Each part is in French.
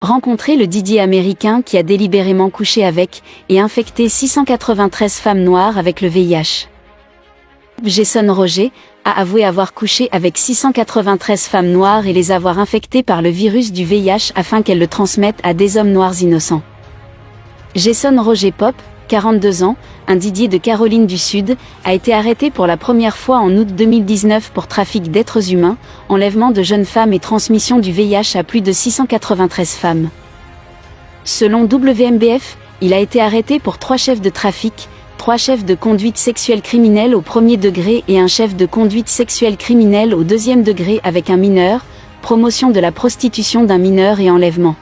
Rencontrer le Didier américain qui a délibérément couché avec et infecté 693 femmes noires avec le VIH. Jason Roger a avoué avoir couché avec 693 femmes noires et les avoir infectées par le virus du VIH afin qu'elles le transmettent à des hommes noirs innocents. Jason Roger Pop, 42 ans, un Didier de Caroline du Sud, a été arrêté pour la première fois en août 2019 pour trafic d'êtres humains, enlèvement de jeunes femmes et transmission du VIH à plus de 693 femmes. Selon WMBF, il a été arrêté pour 3 chefs de trafic, 3 chefs de conduite sexuelle criminelle au premier degré et un chef de conduite sexuelle criminelle au deuxième degré avec un mineur, promotion de la prostitution d'un mineur et enlèvement.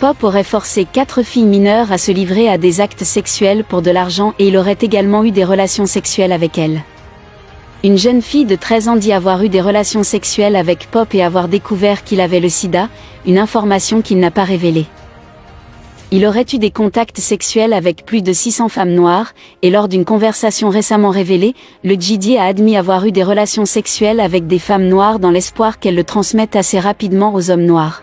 Pop aurait forcé 4 filles mineures à se livrer à des actes sexuels pour de l'argent et il aurait également eu des relations sexuelles avec elles. Une jeune fille de 13 ans dit avoir eu des relations sexuelles avec Pop et avoir découvert qu'il avait le sida, une information qu'il n'a pas révélée. Il aurait eu des contacts sexuels avec plus de 600 femmes noires, et lors d'une conversation récemment révélée, le Didier a admis avoir eu des relations sexuelles avec des femmes noires dans l'espoir qu'elles le transmettent assez rapidement aux hommes noirs.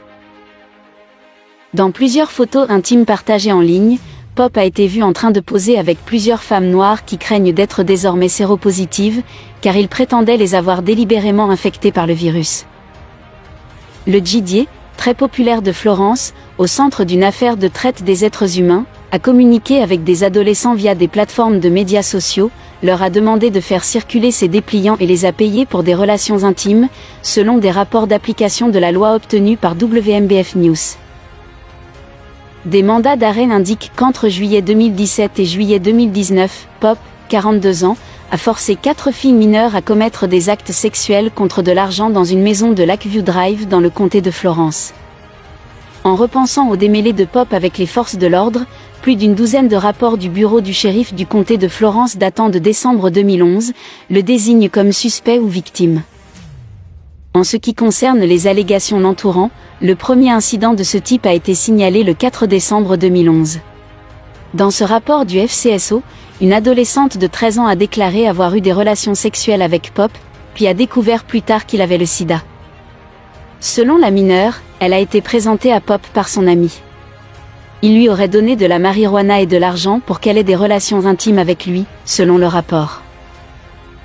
Dans plusieurs photos intimes partagées en ligne, Pop a été vu en train de poser avec plusieurs femmes noires qui craignent d'être désormais séropositives, car il prétendait les avoir délibérément infectées par le virus. Le Didier, très populaire de Florence, au centre d'une affaire de traite des êtres humains, a communiqué avec des adolescents via des plateformes de médias sociaux, leur a demandé de faire circuler ses dépliants et les a payés pour des relations intimes, selon des rapports d'application de la loi obtenus par WMBF News. Des mandats d'arrêt indiquent qu'entre juillet 2017 et juillet 2019, Pop, 42 ans, a forcé 4 filles mineures à commettre des actes sexuels contre de l'argent dans une maison de Lakeview Drive dans le comté de Florence. En repensant au démêlé de Pop avec les forces de l'ordre, plus d'une douzaine de rapports du bureau du shérif du comté de Florence datant de décembre 2011, le désignent comme suspect ou victime. En ce qui concerne les allégations l'entourant, le premier incident de ce type a été signalé le 4 décembre 2011. Dans ce rapport du FCSO, une adolescente de 13 ans a déclaré avoir eu des relations sexuelles avec Pop, puis a découvert plus tard qu'il avait le sida. Selon la mineure, elle a été présentée à Pop par son ami. Il lui aurait donné de la marijuana et de l'argent pour qu'elle ait des relations intimes avec lui, selon le rapport.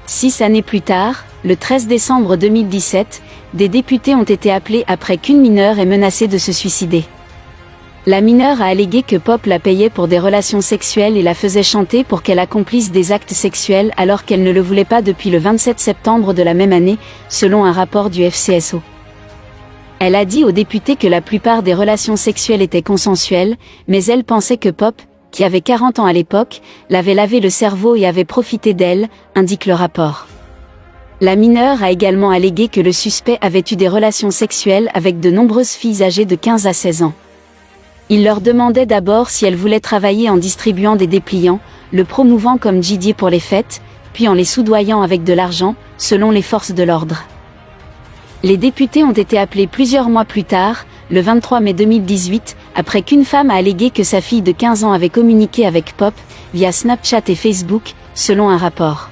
6 années plus tard, le 13 décembre 2017, des députés ont été appelés après qu'une mineure ait menacé de se suicider. La mineure a allégué que Pop la payait pour des relations sexuelles et la faisait chanter pour qu'elle accomplisse des actes sexuels alors qu'elle ne le voulait pas depuis le 27 septembre de la même année, selon un rapport du FCSO. Elle a dit aux députés que la plupart des relations sexuelles étaient consensuelles, mais elle pensait que Pop, qui avait 40 ans à l'époque, l'avait lavé le cerveau et avait profité d'elle, indique le rapport. La mineure a également allégué que le suspect avait eu des relations sexuelles avec de nombreuses filles âgées de 15 à 16 ans. Il leur demandait d'abord si elles voulaient travailler en distribuant des dépliants, le promouvant comme Didier pour les fêtes, puis en les soudoyant avec de l'argent, selon les forces de l'ordre. Les députés ont été appelés plusieurs mois plus tard, le 23 mai 2018, après qu'une femme a allégué que sa fille de 15 ans avait communiqué avec Pop, via Snapchat et Facebook, selon un rapport.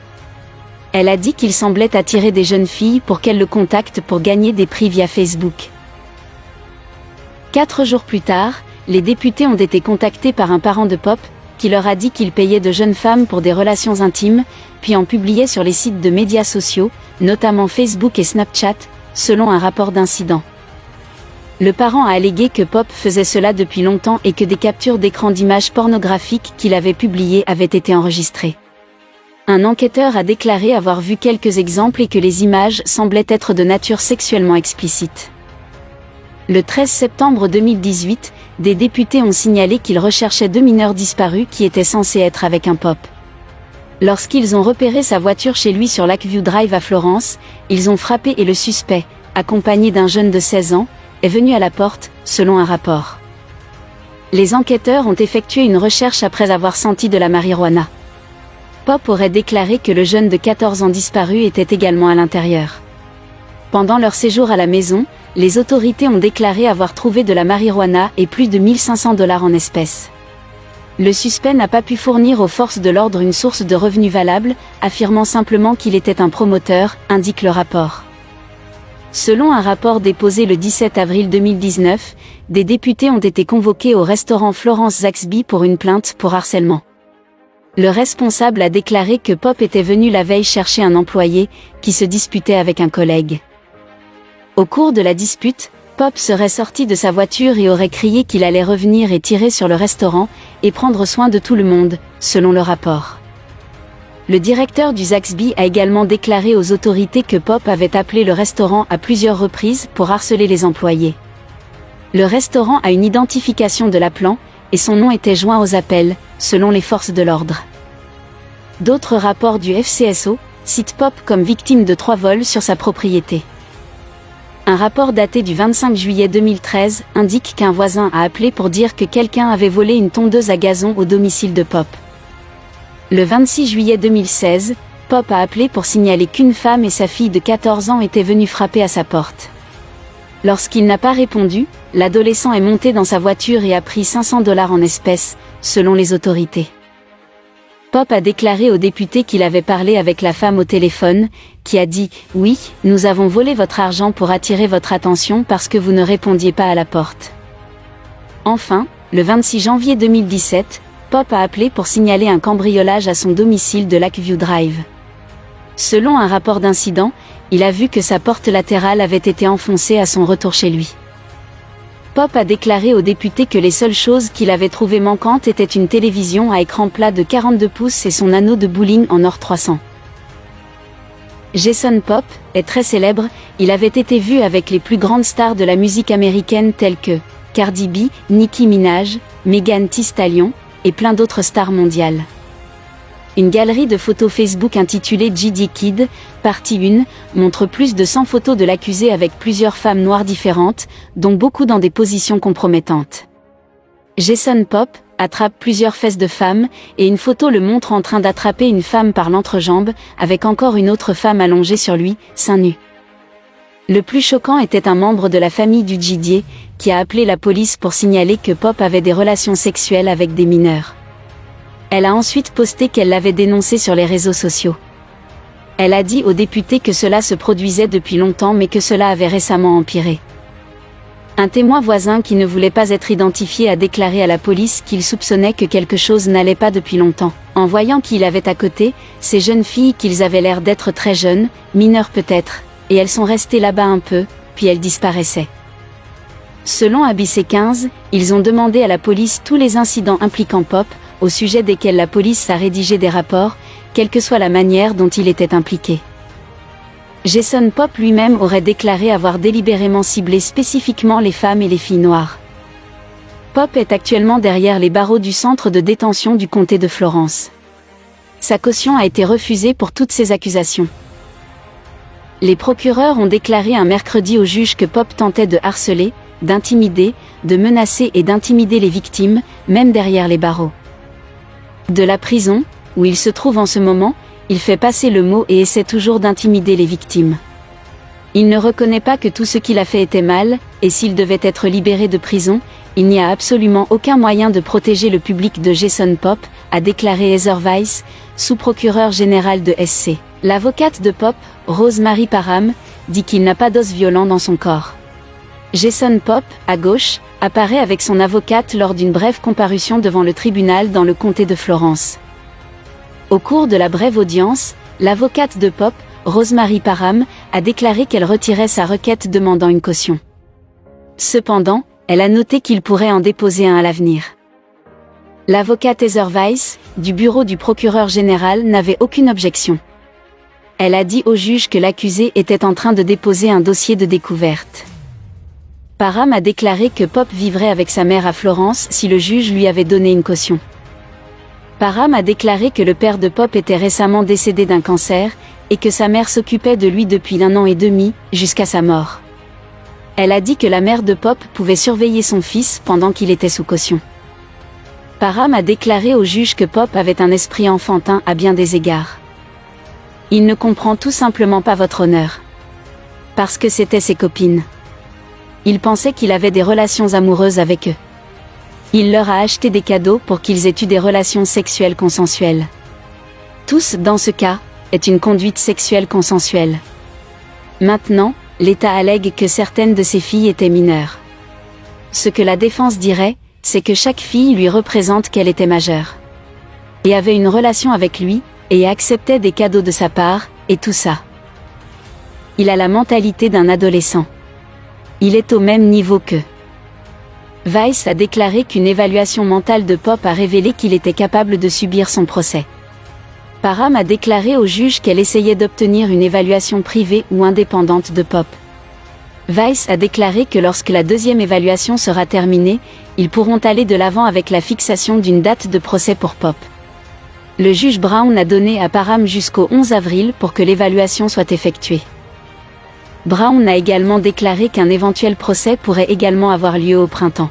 Elle a dit qu'il semblait attirer des jeunes filles pour qu'elles le contactent pour gagner des prix via Facebook. 4 jours plus tard, les députés ont été contactés par un parent de Pop, qui leur a dit qu'il payait de jeunes femmes pour des relations intimes, puis en publiait sur les sites de médias sociaux, notamment Facebook et Snapchat, selon un rapport d'incident. Le parent a allégué que Pop faisait cela depuis longtemps et que des captures d'écran d'images pornographiques qu'il avait publiées avaient été enregistrées. Un enquêteur a déclaré avoir vu quelques exemples et que les images semblaient être de nature sexuellement explicite. Le 13 septembre 2018, des députés ont signalé qu'ils recherchaient 2 mineurs disparus qui étaient censés être avec un Pop. Lorsqu'ils ont repéré sa voiture chez lui sur Lakeview Drive à Florence, ils ont frappé et le suspect, accompagné d'un jeune de 16 ans, est venu à la porte, selon un rapport. Les enquêteurs ont effectué une recherche après avoir senti de la marijuana. Pop aurait déclaré que le jeune de 14 ans disparu était également à l'intérieur. Pendant leur séjour à la maison, les autorités ont déclaré avoir trouvé de la marijuana et plus de 1 500 $ en espèces. Le suspect n'a pas pu fournir aux forces de l'ordre une source de revenus valable, affirmant simplement qu'il était un promoteur, indique le rapport. Selon un rapport déposé le 17 avril 2019, des députés ont été convoqués au restaurant Florence Zaxby pour une plainte pour harcèlement. Le responsable a déclaré que Pop était venu la veille chercher un employé, qui se disputait avec un collègue. Au cours de la dispute, Pop serait sorti de sa voiture et aurait crié qu'il allait revenir et tirer sur le restaurant, et prendre soin de tout le monde, selon le rapport. Le directeur du Zaxby a également déclaré aux autorités que Pop avait appelé le restaurant à plusieurs reprises pour harceler les employés. Le restaurant a une identification de l'appelant, et son nom était joint aux appels, selon les forces de l'ordre. D'autres rapports du FCSO citent Pop comme victime de 3 vols sur sa propriété. Un rapport daté du 25 juillet 2013 indique qu'un voisin a appelé pour dire que quelqu'un avait volé une tondeuse à gazon au domicile de Pop. Le 26 juillet 2016, Pop a appelé pour signaler qu'une femme et sa fille de 14 ans étaient venues frapper à sa porte. Lorsqu'il n'a pas répondu, l'adolescent est monté dans sa voiture et a pris $500 en espèces, selon les autorités. Pop a déclaré au député qu'il avait parlé avec la femme au téléphone, qui a dit « Oui, nous avons volé votre argent pour attirer votre attention parce que vous ne répondiez pas à la porte. » Enfin, le 26 janvier 2017, Pop a appelé pour signaler un cambriolage à son domicile de Lakeview Drive. Selon un rapport d'incident, il a vu que sa porte latérale avait été enfoncée à son retour chez lui. Pop a déclaré au député que les seules choses qu'il avait trouvées manquantes étaient une télévision à écran plat de 42 pouces et son anneau de bowling en or 300. Jason Pop est très célèbre, il avait été vu avec les plus grandes stars de la musique américaine telles que Cardi B, Nicki Minaj, Megan Thee Stallion, et plein d'autres stars mondiales. Une galerie de photos Facebook intitulée GD Kid, partie 1, montre plus de 100 photos de l'accusé avec plusieurs femmes noires différentes, dont beaucoup dans des positions compromettantes. Jason Pop attrape plusieurs fesses de femmes, et une photo le montre en train d'attraper une femme par l'entrejambe, avec encore une autre femme allongée sur lui, seins nus. Le plus choquant était un membre de la famille du Didier, qui a appelé la police pour signaler que Pop avait des relations sexuelles avec des mineurs. Elle a ensuite posté qu'elle l'avait dénoncé sur les réseaux sociaux. Elle a dit au député que cela se produisait depuis longtemps mais que cela avait récemment empiré. Un témoin voisin qui ne voulait pas être identifié a déclaré à la police qu'il soupçonnait que quelque chose n'allait pas depuis longtemps. En voyant qui il avait à côté, ces jeunes filles qu'ils avaient l'air d'être très jeunes, mineures peut-être, et elles sont restées là-bas un peu, puis elles disparaissaient. Selon ABC15, ils ont demandé à la police tous les incidents impliquant Pop, au sujet desquels la police a rédigé des rapports, quelle que soit la manière dont il était impliqué. Jason Pop lui-même aurait déclaré avoir délibérément ciblé spécifiquement les femmes et les filles noires. Pop est actuellement derrière les barreaux du centre de détention du comté de Florence. Sa caution a été refusée pour toutes ces accusations. Les procureurs ont déclaré un mercredi au juge que Pop tentait de harceler, d'intimider, de menacer et d'intimider les victimes, même derrière les barreaux. De la prison, où il se trouve en ce moment, il fait passer le mot et essaie toujours d'intimider les victimes. Il ne reconnaît pas que tout ce qu'il a fait était mal, et s'il devait être libéré de prison, il n'y a absolument aucun moyen de protéger le public de Jason Pop, a déclaré Heather Weiss, sous-procureur général de SC. L'avocate de Pop, Rosemary Parham, dit qu'il n'a pas d'os violent dans son corps. Jason Pop, à gauche, apparaît avec son avocate lors d'une brève comparution devant le tribunal dans le comté de Florence. Au cours de la brève audience, l'avocate de Pop, Rosemary Parham, a déclaré qu'elle retirait sa requête demandant une caution. Cependant, elle a noté qu'il pourrait en déposer un à l'avenir. L'avocate Heather Weiss, du bureau du procureur général, n'avait aucune objection. Elle a dit au juge que l'accusé était en train de déposer un dossier de découverte. Parham a déclaré que Pop vivrait avec sa mère à Florence si le juge lui avait donné une caution. Parham a déclaré que le père de Pop était récemment décédé d'un cancer, et que sa mère s'occupait de lui depuis 1 an et demi, jusqu'à sa mort. Elle a dit que la mère de Pop pouvait surveiller son fils pendant qu'il était sous caution. Parham a déclaré au juge que Pop avait un esprit enfantin à bien des égards. Il ne comprend tout simplement pas votre honneur. Parce que c'étaient ses copines. Il pensait qu'il avait des relations amoureuses avec eux. Il leur a acheté des cadeaux pour qu'ils aient eu des relations sexuelles consensuelles. Tous, dans ce cas, est une conduite sexuelle consensuelle. Maintenant, L'État allègue que certaines de ses filles étaient mineures. Ce que la défense dirait, c'est que chaque fille lui représente qu'elle était majeure. Et avait une relation avec lui, et acceptait des cadeaux de sa part, et tout ça. Il a la mentalité d'un adolescent. Il est au même niveau qu'eux. Vice a déclaré qu'une évaluation mentale de Pop a révélé qu'il était capable de subir son procès. Parham a déclaré au juge qu'elle essayait d'obtenir une évaluation privée ou indépendante de Pop. Vice a déclaré que lorsque la deuxième évaluation sera terminée, ils pourront aller de l'avant avec la fixation d'une date de procès pour Pop. Le juge Brown a donné à Parham jusqu'au 11 avril pour que l'évaluation soit effectuée. Brown a également déclaré qu'un éventuel procès pourrait également avoir lieu au printemps.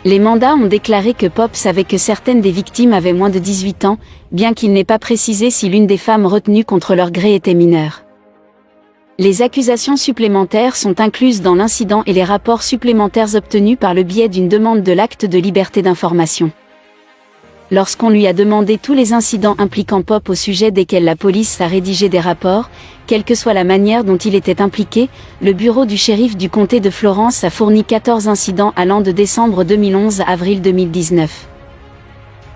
Les mandats ont déclaré que Pop savait que certaines des victimes avaient moins de 18 ans, bien qu'il n'ait pas précisé si l'une des femmes retenues contre leur gré était mineure. Les accusations supplémentaires sont incluses dans l'incident et les rapports supplémentaires obtenus par le biais d'une demande de l'acte de liberté d'information. Lorsqu'on lui a demandé tous les incidents impliquant Pop au sujet desquels la police a rédigé des rapports, quelle que soit la manière dont il était impliqué, le bureau du shérif du comté de Florence a fourni 14 incidents allant de décembre 2011 à avril 2019.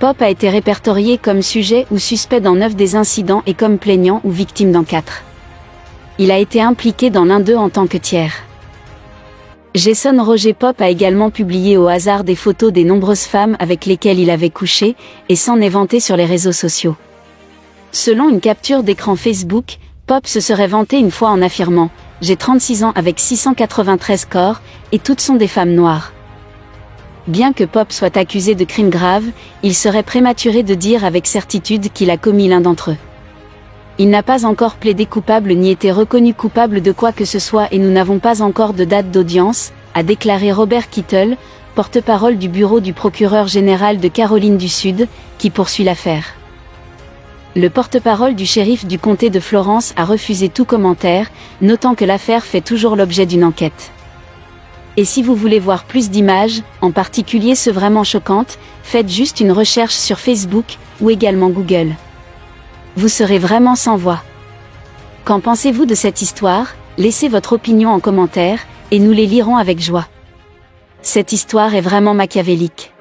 Pop a été répertorié comme sujet ou suspect dans 9 des incidents et comme plaignant ou victime dans 4. Il a été impliqué dans l'un d'eux en tant que tiers. Jason Roger Pop a également publié au hasard des photos des nombreuses femmes avec lesquelles il avait couché, et s'en est vanté sur les réseaux sociaux. Selon une capture d'écran Facebook, Pop se serait vanté une fois en affirmant « J'ai 36 ans avec 693 corps, et toutes sont des femmes noires ». Bien que Pop soit accusé de crimes graves, il serait prématuré de dire avec certitude qu'il a commis l'un d'entre eux. Il n'a pas encore plaidé coupable ni été reconnu coupable de quoi que ce soit et nous n'avons pas encore de date d'audience, a déclaré Robert Kittle, porte-parole du bureau du procureur général de Caroline du Sud, qui poursuit l'affaire. Le porte-parole du shérif du comté de Florence a refusé tout commentaire, notant que l'affaire fait toujours l'objet d'une enquête. Et si vous voulez voir plus d'images, en particulier ceux vraiment choquantes, faites juste une recherche sur Facebook, ou également Google. Vous serez vraiment sans voix. Qu'en pensez-vous de cette histoire? Laissez votre opinion en commentaire, et nous les lirons avec joie. Cette histoire est vraiment machiavélique.